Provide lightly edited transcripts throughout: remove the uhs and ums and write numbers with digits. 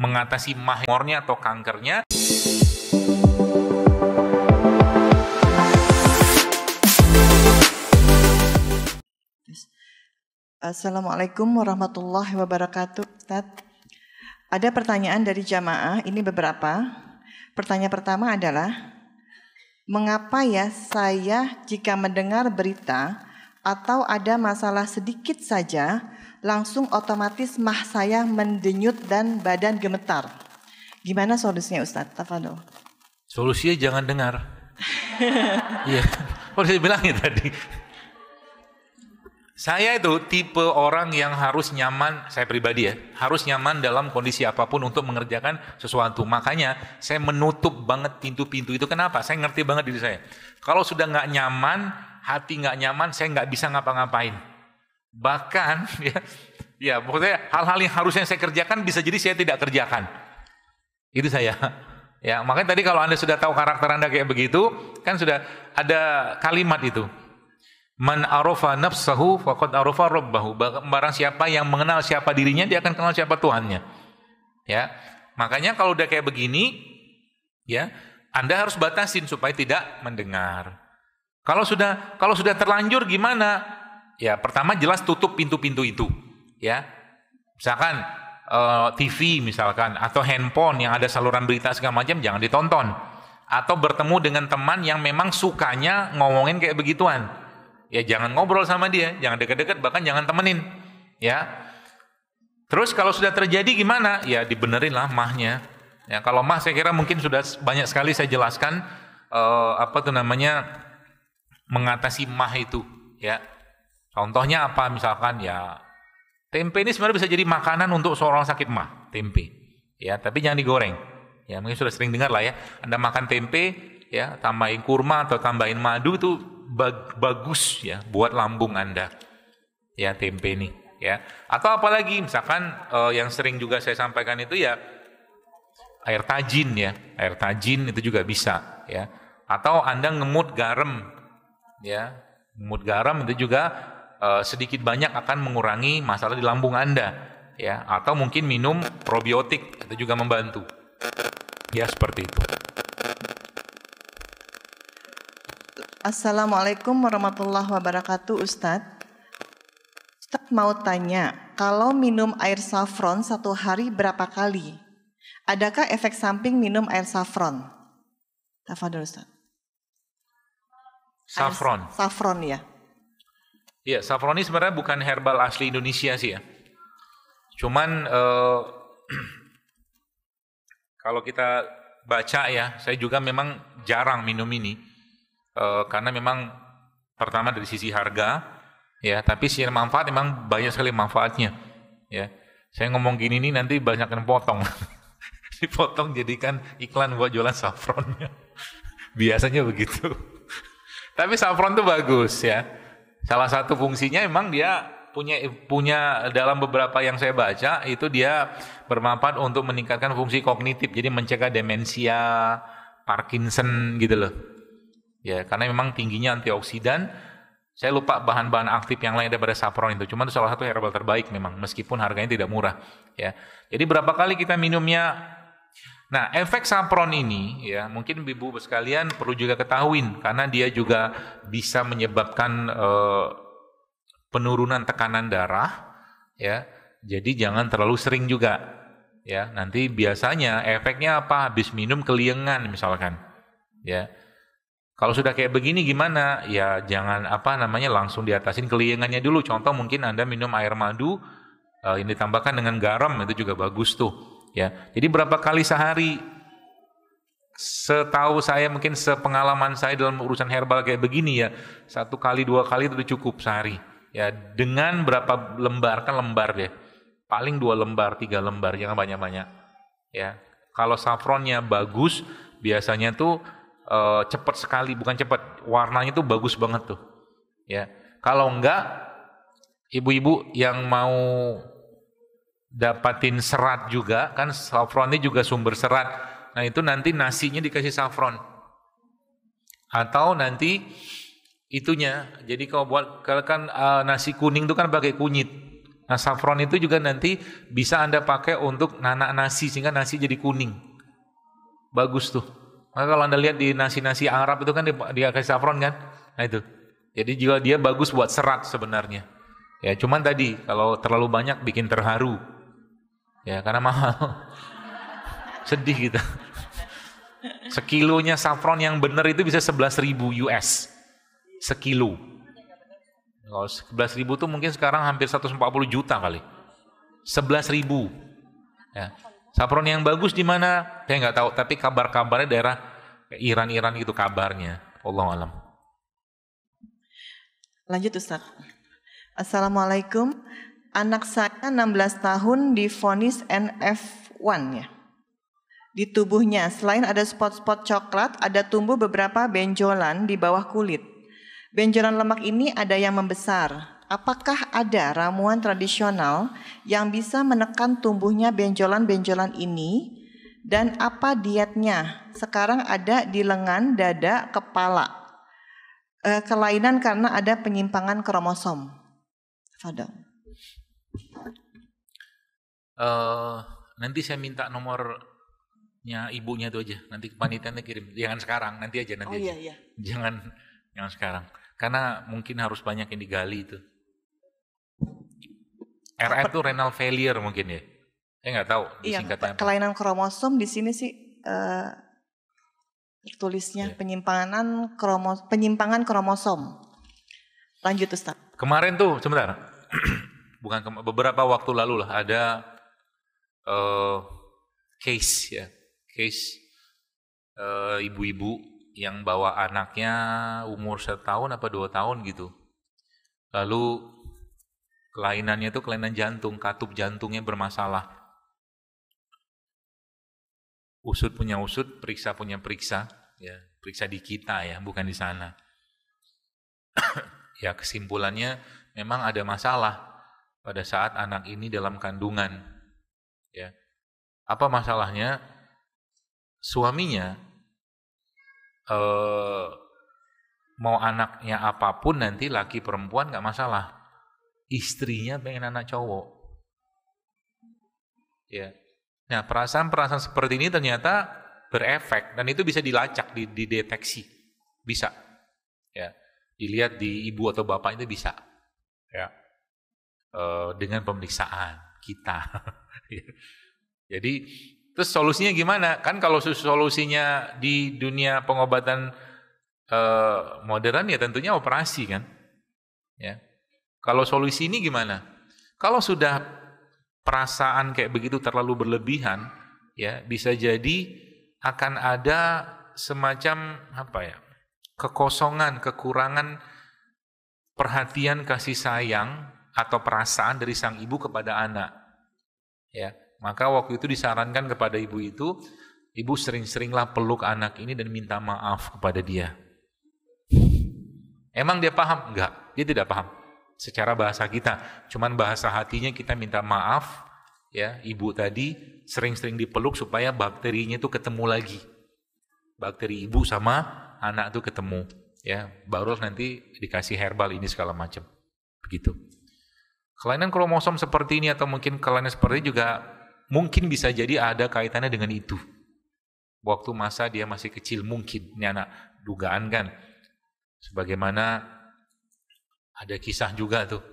mengatasi mahmornya atau kankernya. Assalamualaikum warahmatullahi wabarakatuh, Ustaz. Ada pertanyaan dari jamaah, ini beberapa. Pertanyaan pertama adalah, mengapa ya saya jika mendengar berita atau ada masalah sedikit saja, langsung otomatis mah saya mendenyut dan badan gemetar? Gimana solusinya, Ustaz? Tafadhol. Solusinya jangan dengar. Iya, kok saya bilangin tadi. Saya itu tipe orang yang harus nyaman, saya pribadi ya, harus nyaman dalam kondisi apapun untuk mengerjakan sesuatu. Makanya saya menutup banget pintu-pintu itu. Kenapa? Saya ngerti banget diri saya. Kalau sudah nggak nyaman, hati nggak nyaman, saya nggak bisa ngapa-ngapain. Bahkan ya pokoknya hal-hal yang harusnya saya kerjakan bisa jadi saya tidak kerjakan. Itu saya. Ya, makanya tadi kalau Anda sudah tahu karakter Anda kayak begitu, kan sudah ada kalimat itu. Man arafa nafsahu faqad arafa rabbahu. Barang siapa yang mengenal siapa dirinya, dia akan kenal siapa Tuhannya. Ya. Makanya kalau udah kayak begini, ya, Anda harus batasin supaya tidak mendengar. Kalau sudah terlanjur gimana? Ya, pertama jelas tutup pintu-pintu itu, ya. Misalkan TV misalkan atau handphone yang ada saluran berita segala macam jangan ditonton. Atau bertemu dengan teman yang memang sukanya ngomongin kayak begituan. Ya jangan ngobrol sama dia, jangan dekat-dekat, bahkan jangan temenin, ya. Terus kalau sudah terjadi gimana? Ya dibenerin lah mahnya. Ya kalau mah saya kira mungkin sudah banyak sekali saya jelaskan mengatasi mah itu, ya. Contohnya apa? Misalkan ya tempe ini sebenarnya bisa jadi makanan untuk seorang sakit mah, tempe. Ya, tapi jangan digoreng. Ya, mungkin sudah sering dengar lah ya. Anda makan tempe, ya, tambahin kurma atau tambahin madu itu bagus ya buat lambung Anda, ya tempe ini, ya. Atau apalagi misalkan yang sering juga saya sampaikan itu ya air tajin, ya, air tajin itu juga bisa, ya. Atau Anda ngemut garam, ya, ngemut garam itu juga sedikit banyak akan mengurangi masalah di lambung Anda, ya. Atau mungkin minum probiotik itu juga membantu, ya seperti itu. Assalamualaikum warahmatullahi wabarakatuh, Ustadz. Ustadz mau tanya, kalau minum air saffron satu hari berapa kali? Adakah efek samping minum air saffron? Tafadhol, Ustadz. Saffron. Saffron ya. Iya, saffron ini sebenarnya bukan herbal asli Indonesia sih ya. Cuman kalau kita baca ya, saya juga memang jarang minum ini. Karena memang pertama dari sisi harga, ya, tapi secara manfaat memang banyak sekali manfaatnya, ya. Saya ngomong gini nih nanti banyak yang potong, dipotong jadikan iklan buat jualan saffronnya, biasanya begitu. Tapi saffron itu bagus ya. Salah satu fungsinya memang dia punya dalam beberapa yang saya baca itu dia bermanfaat untuk meningkatkan fungsi kognitif, jadi mencegah demensia, Parkinson gitu loh. Ya, karena memang tingginya antioksidan. Saya lupa bahan-bahan aktif yang lain daripada saffron itu. Cuma itu salah satu herbal terbaik memang, meskipun harganya tidak murah. Ya, jadi berapa kali kita minumnya? Nah, efek saffron ini, ya mungkin ibu sekalian perlu juga ketahuin, karena dia juga bisa menyebabkan penurunan tekanan darah. Ya, jadi jangan terlalu sering juga. Ya, nanti biasanya efeknya apa? Habis minum keliengan misalkan. Ya. Kalau sudah kayak begini gimana? Ya jangan langsung diatasin keliengannya dulu. Contoh mungkin Anda minum air madu ini ditambahkan dengan garam, itu juga bagus tuh, ya. Jadi berapa kali sehari? Setahu saya, mungkin sepengalaman saya dalam urusan herbal kayak begini ya, 1 kali 2 kali itu cukup sehari. Ya dengan berapa lembar, kan lembar deh. Paling 2 lembar, 3 lembar, jangan banyak-banyak. Ya. Kalau saffronnya bagus, biasanya tuh cepat sekali, bukan cepat, warnanya tuh bagus banget tuh, ya. Kalau enggak, ibu-ibu yang mau dapatin serat juga, kan saffron ini juga sumber serat. Nah itu nanti nasinya dikasih saffron, atau nanti itunya. Jadi kalau kan nasi kuning itu kan pakai kunyit. Nah, saffron itu juga nanti bisa Anda pakai untuk nanak nasi sehingga nasi jadi kuning. Bagus tuh. Maka kalau Anda lihat di nasi-nasi Arab itu kan dia kasih saffron kan? Nah itu. Jadi juga dia bagus buat serat sebenarnya. Ya, cuman tadi kalau terlalu banyak bikin terharu. Ya, karena mahal. Sedih kita. Sekilonya saffron yang benar itu bisa 11.000 US. Sekilo. Kalau 11.000 tuh mungkin sekarang hampir 140 juta kali. 11.000. Ya. Saffron yang bagus di mana? Saya nggak tahu, tapi kabar-kabarnya daerah Iran gitu kabarnya. Wallahu alam. Lanjut Ustaz. Assalamualaikum. Anak saya 16 tahun divonis NF1 ya. Di tubuhnya selain ada spot-spot coklat, ada tumbuh beberapa benjolan di bawah kulit. Benjolan lemak ini ada yang membesar. Apakah ada ramuan tradisional yang bisa menekan tumbuhnya benjolan-benjolan ini? Dan apa dietnya? Sekarang ada di lengan, dada, kepala. Kelainan karena ada penyimpangan kromosom. Fadal. Nanti saya minta nomornya ibunya itu aja. Nanti panitianya kirim. Jangan sekarang, nanti aja. Iya. Jangan sekarang. Karena mungkin harus banyak yang digali itu. RF itu renal failure mungkin ya. Saya nggak tahu singkatnya apa. Kelainan kromosom di sini sih tertulisnya penyimpangan kromosom. Lanjut Ustaz. Kemarin tuh sebentar. Beberapa waktu lalu lah ada case ibu-ibu yang bawa anaknya umur 1 tahun apa 2 tahun gitu. Lalu kelainannya itu kelainan jantung, katup jantungnya bermasalah. Usut punya usut, periksa punya periksa, ya, periksa di kita ya, bukan di sana. Ya, kesimpulannya memang ada masalah pada saat anak ini dalam kandungan. Ya. Apa masalahnya? Suaminya mau anaknya apapun nanti laki perempuan nggak masalah. Istrinya pengen anak cowok. Ya. Nah, perasaan-perasaan seperti ini ternyata berefek dan itu bisa dilacak, dideteksi. Bisa. Ya. Dilihat di ibu atau bapak itu bisa. Ya. Dengan pemeriksaan kita. Jadi terus solusinya gimana? Kan kalau solusinya di dunia pengobatan modern ya tentunya operasi kan. Ya. Kalau solusi ini gimana? Kalau sudah perasaan kayak begitu terlalu berlebihan, ya bisa jadi akan ada semacam kekosongan, kekurangan perhatian kasih sayang atau perasaan dari sang ibu kepada anak. Ya. Maka waktu itu disarankan kepada ibu itu, ibu sering-seringlah peluk anak ini dan minta maaf kepada dia. Emang dia paham? Enggak, dia tidak paham. Secara bahasa kita, cuman bahasa hatinya kita minta maaf, ya ibu tadi sering-sering dipeluk supaya bakterinya itu ketemu lagi. Bakteri ibu sama anak itu ketemu, ya baru nanti dikasih herbal ini segala macam. Begitu. Kelainan kromosom seperti ini atau mungkin kelainan seperti ini juga mungkin bisa jadi ada kaitannya dengan itu. Waktu masa dia masih kecil mungkin, ini anak dugaan kan. Sebagaimana ada kisah juga tuh.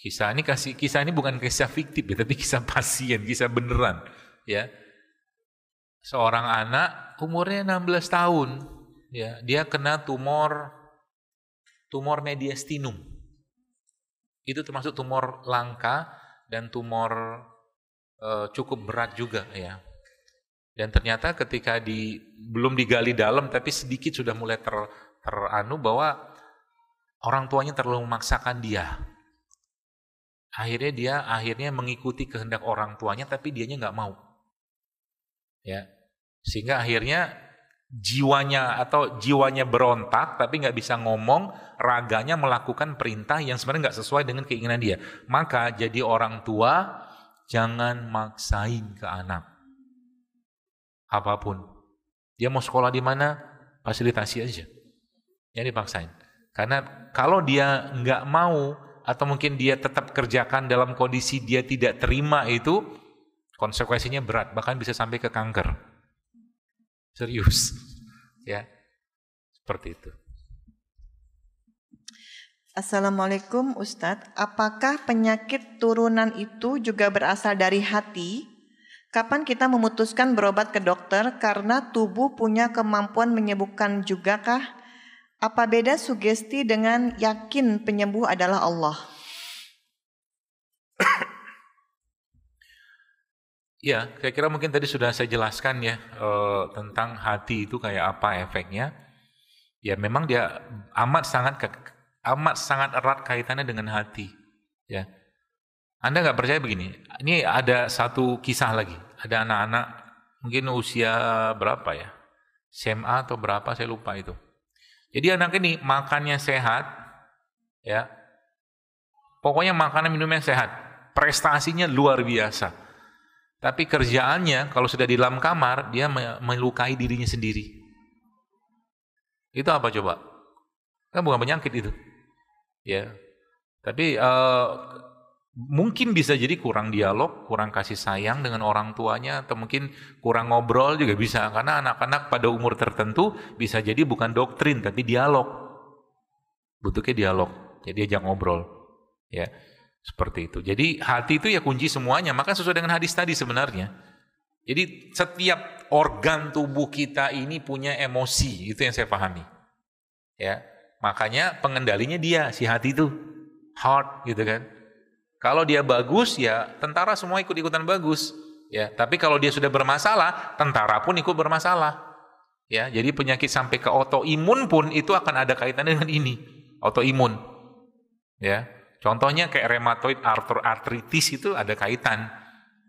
Kisah ini bukan kisah fiktif ya, tapi kisah pasien, kisah beneran, ya. Seorang anak umurnya 16 tahun, ya, dia kena tumor mediastinum. Itu termasuk tumor langka dan tumor cukup berat juga ya. Dan ternyata ketika belum digali dalam tapi sedikit sudah mulai teranu bahwa orang tuanya terlalu memaksakan dia. Akhirnya dia mengikuti kehendak orang tuanya tapi dianya nggak mau. Ya. Sehingga akhirnya jiwanya berontak tapi nggak bisa ngomong, raganya melakukan perintah yang sebenarnya nggak sesuai dengan keinginan dia. Maka jadi orang tua jangan maksain ke anak. Apapun. Dia mau sekolah di mana, fasilitasi aja. Jangan dipaksain. Karena kalau dia nggak mau atau mungkin dia tetap kerjakan dalam kondisi dia tidak terima itu, konsekuensinya berat, bahkan bisa sampai ke kanker. Serius. Ya. Seperti itu. Assalamualaikum Ustadz, apakah penyakit turunan itu juga berasal dari hati? Kapan kita memutuskan berobat ke dokter karena tubuh punya kemampuan menyembuhkan juga kah? Apa beda sugesti dengan yakin penyembuh adalah Allah? Ya, saya kira mungkin tadi sudah saya jelaskan ya tentang hati itu kayak apa efeknya. Ya memang dia amat sangat erat kaitannya dengan hati. Ya, Anda nggak percaya begini? Ini ada satu kisah lagi. Ada anak-anak mungkin usia berapa ya? SMA atau berapa saya lupa itu. Jadi anak ini makannya sehat, ya. Pokoknya makanan minumnya sehat, prestasinya luar biasa. Tapi kerjaannya kalau sudah di dalam kamar dia melukai dirinya sendiri. Itu apa coba? Kan bukan penyakit itu. Ya. Tapi mungkin bisa jadi kurang dialog, kurang kasih sayang dengan orang tuanya, atau mungkin kurang ngobrol juga bisa. Karena anak-anak pada umur tertentu bisa jadi bukan doktrin tapi dialog. Butuhnya dialog. Jadi diajak ngobrol. Ya. Seperti itu. Jadi hati itu ya kunci semuanya. Maka sesuai dengan hadis tadi sebenarnya. Jadi setiap organ tubuh kita ini punya emosi. Itu yang saya pahami. Ya, makanya pengendalinya dia, si hati itu. Heart gitu kan. Kalau dia bagus ya tentara semua ikut-ikutan bagus. Ya, tapi kalau dia sudah bermasalah, tentara pun ikut bermasalah. Ya, jadi penyakit sampai ke autoimun pun itu akan ada kaitannya dengan ini. Autoimun. Ya. Contohnya kayak rheumatoid arthritis itu ada kaitan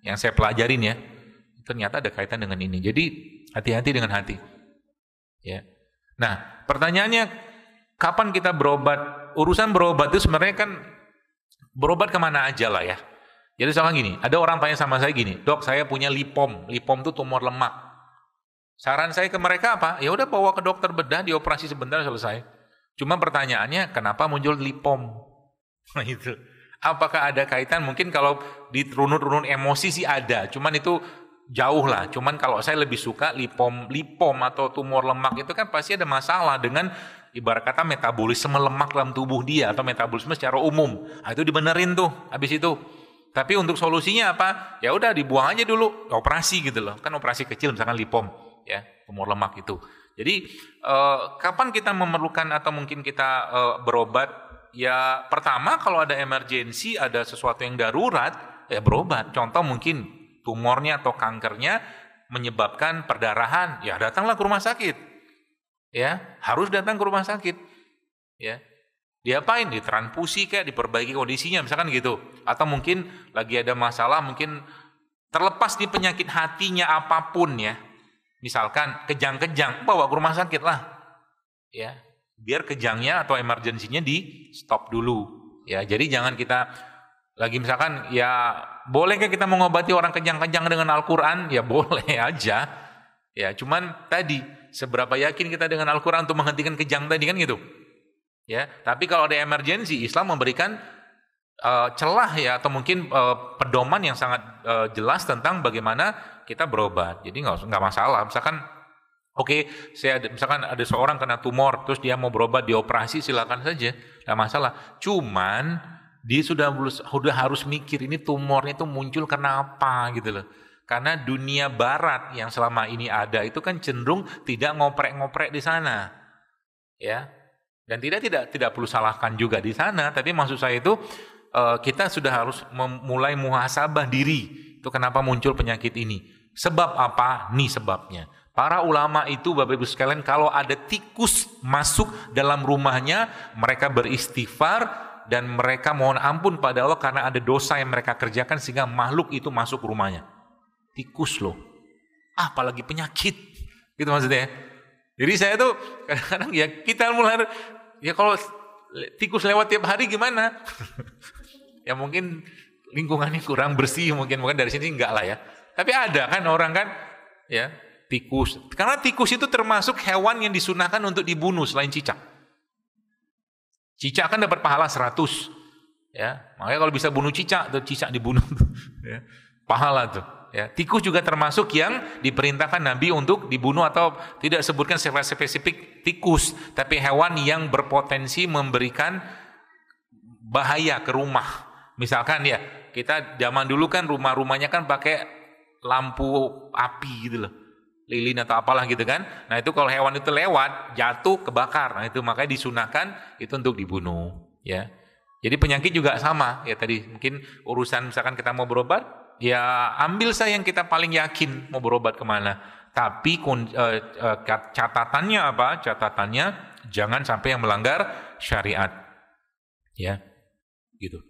yang saya pelajarin ya. Ternyata ada kaitan dengan ini. Jadi hati-hati dengan hati. Ya. Nah, pertanyaannya kapan kita berobat? Urusan berobat itu sebenarnya kan berobat kemana aja lah ya. Jadi soalnya gini, ada orang tanya sama saya gini, "Dok, saya punya lipom. Lipom itu tumor lemak." Saran saya ke mereka apa? Ya udah bawa ke dokter bedah, dioperasi sebentar selesai. Cuma pertanyaannya, kenapa muncul lipom? Nah itu, apakah ada kaitan? Mungkin kalau di runut-runut emosi sih ada, cuman itu jauh lah. Cuman kalau saya lebih suka lipom atau tumor lemak itu kan pasti ada masalah dengan ibarat kata metabolisme lemak dalam tubuh dia atau metabolisme secara umum. Nah, itu dibenerin tuh habis itu. Tapi untuk solusinya apa? Ya udah dibuang aja dulu, operasi gitu loh. Kan operasi kecil misalkan lipom, ya tumor lemak itu. Jadi kapan kita memerlukan atau mungkin kita berobat? Ya pertama kalau ada emergensi, ada sesuatu yang darurat, ya berobat. Contoh mungkin tumornya atau kankernya menyebabkan perdarahan, ya datanglah ke rumah sakit. Ya, harus datang ke rumah sakit. Ya. Diapain? Ditransfusi kayak diperbaiki kondisinya misalkan gitu. Atau mungkin lagi ada masalah, mungkin terlepas di penyakit hatinya apapun ya. Misalkan kejang-kejang, bawa ke rumah sakit lah. Ya. Biar kejangnya atau emergensinya di stop dulu. Ya, jadi jangan kita lagi misalkan ya bolehkah kita mengobati orang kejang-kejang dengan Al-Qur'an? Ya boleh aja. Ya, cuman tadi seberapa yakin kita dengan Al-Qur'an untuk menghentikan kejang tadi kan gitu. Ya, tapi kalau ada emergensi, Islam memberikan celah ya atau mungkin pedoman yang sangat jelas tentang bagaimana kita berobat. Jadi nggak masalah. Misalkan oke, misalkan ada seorang kena tumor, terus dia mau berobat, dioperasi, silakan saja, nggak masalah. Cuman dia sudah harus mikir ini tumornya itu muncul kenapa gitu loh. Karena dunia Barat yang selama ini ada itu kan cenderung tidak ngoprek-ngoprek di sana, ya. Dan tidak perlu salahkan juga di sana. Tapi maksud saya itu kita sudah harus mulai muhasabah diri. Itu kenapa muncul penyakit ini? Sebab apa? Nih sebabnya. Para ulama itu Bapak Ibu sekalian kalau ada tikus masuk dalam rumahnya mereka beristighfar dan mereka mohon ampun pada Allah karena ada dosa yang mereka kerjakan sehingga makhluk itu masuk rumahnya. Tikus loh. Apalagi penyakit. Gitu maksudnya. Jadi saya tuh kadang-kadang ya kita mulai ya kalau tikus lewat tiap hari gimana? Ya mungkin lingkungannya kurang bersih mungkin dari sini enggak lah ya. Tapi ada kan orang kan ya tikus. Karena tikus itu termasuk hewan yang disunahkan untuk dibunuh selain cicak. Cicak kan dapat pahala 100. Ya, makanya kalau bisa bunuh cicak, tuh cicak dibunuh, ya, pahala tuh. Ya, tikus juga termasuk yang diperintahkan Nabi untuk dibunuh, atau tidak sebutkan secara spesifik tikus, tapi hewan yang berpotensi memberikan bahaya ke rumah. Misalkan ya, kita zaman dulu kan rumah-rumahnya kan pakai lampu api gitu loh, lilin atau apalah gitu kan. Nah itu kalau hewan itu lewat, jatuh, kebakar. Nah itu makanya disunahkan itu untuk dibunuh. Ya. Jadi penyakit juga sama, ya tadi mungkin urusan misalkan kita mau berobat, ya ambil saja yang kita paling yakin mau berobat kemana. Tapi catatannya apa? Catatannya jangan sampai yang melanggar syariat, ya, gitu.